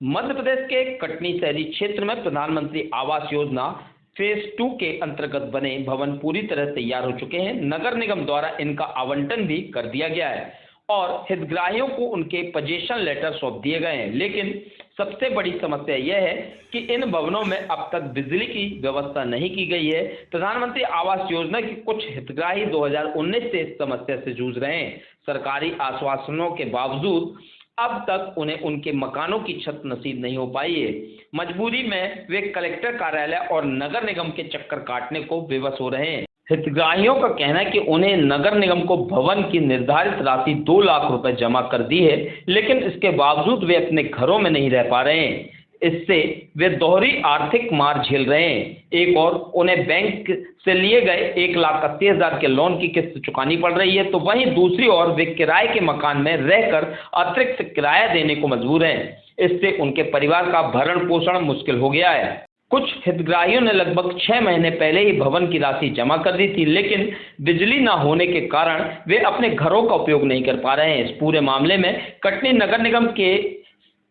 मध्य प्रदेश के कटनी शहरी क्षेत्र में प्रधानमंत्री आवास योजना फेज 2 के अंतर्गत बने भवन पूरी तरह तैयार हो चुके हैं। नगर निगम द्वारा इनका आवंटन भी कर दिया गया है और हितग्राहियों को उनके पोजीशन लेटर सौंप दिए गए हैं। लेकिन सबसे बड़ी समस्या यह है कि इन भवनों में अब तक बिजली की व्यवस्था नहीं की गई है। प्रधानमंत्री आवास योजना के कुछ हितग्राही 2019 से इस समस्या से जूझ रहे हैं। सरकारी आश्वासनों के बावजूद अब तक उन्हें उनके मकानों की छत नसीब नहीं हो पाई है। मजबूरी में वे कलेक्टर कार्यालय और नगर निगम के चक्कर काटने को विवश हो रहे हैं। हितग्राहियों का कहना है कि उन्हें नगर निगम को भवन की निर्धारित राशि 2 लाख रुपए जमा कर दी है, लेकिन इसके बावजूद वे अपने घरों में नहीं रह पा रहे हैं। इससे वे दोहरी आर्थिक मार झेल रहे हैं। एक और उन्हें बैंक से लिए गए 1,80,000 के लोन की किस्त चुकानी पड़ रही है, तो वहीं दूसरी ओर वे किराए के मकान में रहकर अतिरिक्त किराया देने को मजबूर हैं। इससे उनके परिवार का भरण पोषण मुश्किल हो गया है। कुछ हितग्राहियों ने लगभग 6 महीने पहले ही भवन की राशि जमा कर दी थी, लेकिन बिजली न होने के कारण वे अपने घरों का उपयोग नहीं कर पा रहे हैं। इस पूरे मामले में कटनी नगर निगम के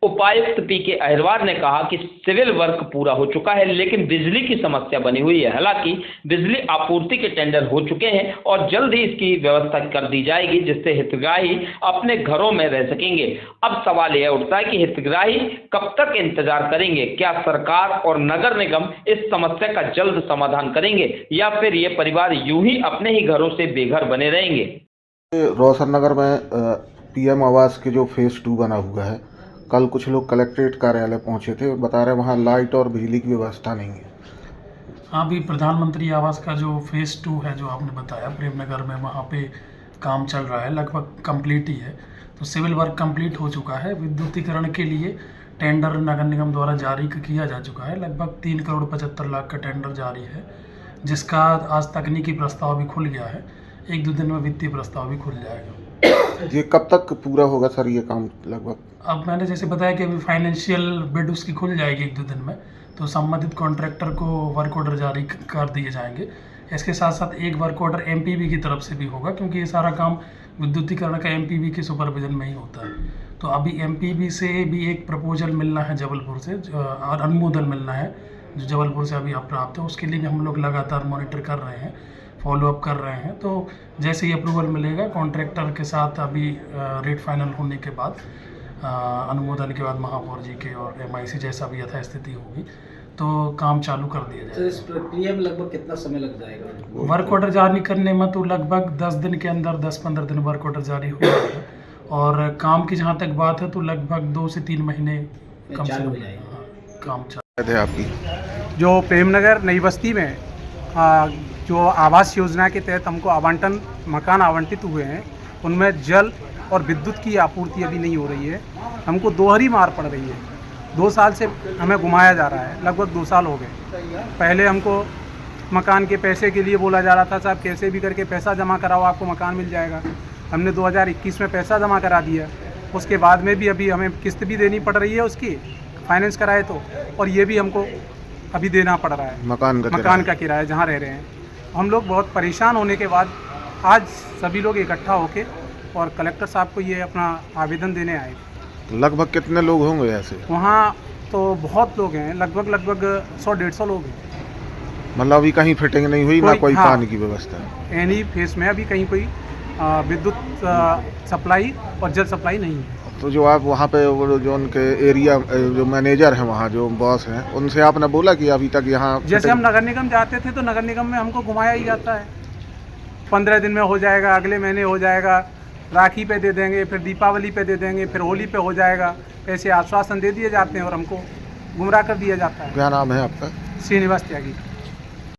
उपायुक्त पी.के. अहिरवार ने कहा कि सिविल वर्क पूरा हो चुका है, लेकिन बिजली की समस्या बनी हुई है। हालांकि बिजली आपूर्ति के टेंडर हो चुके हैं और जल्द ही इसकी व्यवस्था कर दी जाएगी, जिससे हितग्राही अपने घरों में रह सकेंगे। अब सवाल यह उठता है कि हितग्राही कब तक इंतजार करेंगे? क्या सरकार और नगर निगम इस समस्या का जल्द समाधान करेंगे या फिर ये परिवार यूं ही अपने ही घरों से बेघर बने रहेंगे? रोशन नगर में पीएम आवास के जो फेज 2 बना हुआ है, कल कुछ लोग कलेक्ट्रेट कार्यालय पहुंचे थे, बता रहे वहाँ लाइट और बिजली की व्यवस्था नहीं है। हाँ, अभी प्रधानमंत्री आवास का जो फेज़ 2 है, जो आपने बताया प्रेमनगर में, वहाँ पे काम चल रहा है, लगभग कंप्लीट ही है। तो सिविल वर्क कंप्लीट हो चुका है। विद्युतीकरण के लिए टेंडर नगर निगम द्वारा जारी किया जा चुका है। लगभग 3,75,00,000 का टेंडर जारी है, जिसका आज तकनीकी प्रस्ताव भी खुल गया है। 1-2 दिन में वित्तीय प्रस्ताव भी खुल जाएगा। ये कब तक पूरा होगा सर ये काम लगभग? अब मैंने जैसे बताया कि अभी फाइनेंशियल बिड उसकी खुल जाएगी 1-2 दिन में, तो संबंधित कॉन्ट्रैक्टर को वर्क ऑर्डर जारी कर दिए जाएंगे। इसके साथ साथ एक वर्क ऑर्डर एमपीबी की तरफ से भी होगा, क्योंकि ये सारा काम विद्युतीकरण का एमपीबी के सुपरविजन में ही होता है। तो अभी एमपीबी से भी एक प्रपोजल मिलना है जबलपुर से, और अनुमोदन मिलना है जो जबलपुर से अभी प्राप्त है। उसके लिए भी हम लोग लगातार मॉनिटर कर रहे हैं, फॉलोअप कर रहे हैं। तो जैसे ही अप्रूवल मिलेगा कॉन्ट्रैक्टर के साथ, अभी रेट फाइनल होने के बाद, अनुमोदन के बाद महापौर जी के और एमआईसी जैसा भी यथास्थिति होगी, तो काम चालू कर दिया जाएगा। तो इस प्रक्रिया में लगभग कितना समय लग जाएगा? वर्क ऑर्डर जारी करने में तो लगभग 10 दिन के अंदर, 10-15 दिन वर्क ऑर्डर जारी हो जाएगा। और काम की जहाँ तक बात है तो लगभग 2 से 3 महीने कम से चालू कम हो जाएगा। काम चालू है आपकी जो प्रेमनगर नई बस्ती में जो आवास योजना के तहत हमको आवंटन मकान आवंटित हुए हैं, उनमें जल और विद्युत की आपूर्ति अभी नहीं हो रही है। हमको दोहरी मार पड़ रही है। 2 साल से हमें घुमाया जा रहा है, लगभग 2 साल हो गए। पहले हमको मकान के पैसे के लिए बोला जा रहा था, साहब कैसे भी करके पैसा जमा कराओ, आपको मकान मिल जाएगा। हमने 2021 में पैसा जमा करा दिया। उसके बाद में भी अभी हमें किस्त भी देनी पड़ रही है उसकी, फाइनेंस कराए तो, और ये भी हमको अभी देना पड़ रहा है मकान का किराया जहाँ रह रहे हैं। हम लोग बहुत परेशान होने के बाद आज सभी लोग इकट्ठा होके और कलेक्टर साहब को ये अपना आवेदन देने आए। लगभग कितने लोग होंगे ऐसे? वहाँ तो बहुत लोग हैं, लगभग 100-150 लोग हैं। मतलब अभी कहीं फिटिंग नहीं हुई, ना कोई पानी की व्यवस्था? एनी फेस में अभी कहीं कोई विद्युत सप्लाई और जल सप्लाई नहीं है। तो जो आप वहाँ पे जो उनके एरिया जो मैनेजर हैं, वहाँ जो बॉस हैं, उनसे आपने बोला कि अभी तक यहाँ जैसे हम नगर निगम जाते थे तो नगर निगम में हमको घुमाया ही जाता है, 15 दिन में हो जाएगा, अगले महीने हो जाएगा, राखी पे दे देंगे, फिर दीपावली पे दे देंगे, फिर होली पे हो जाएगा, ऐसे आश्वासन दे दिए जाते हैं और हमको गुमराह कर दिया जाता है। क्या नाम है आपका? श्रीनिवास त्यागी।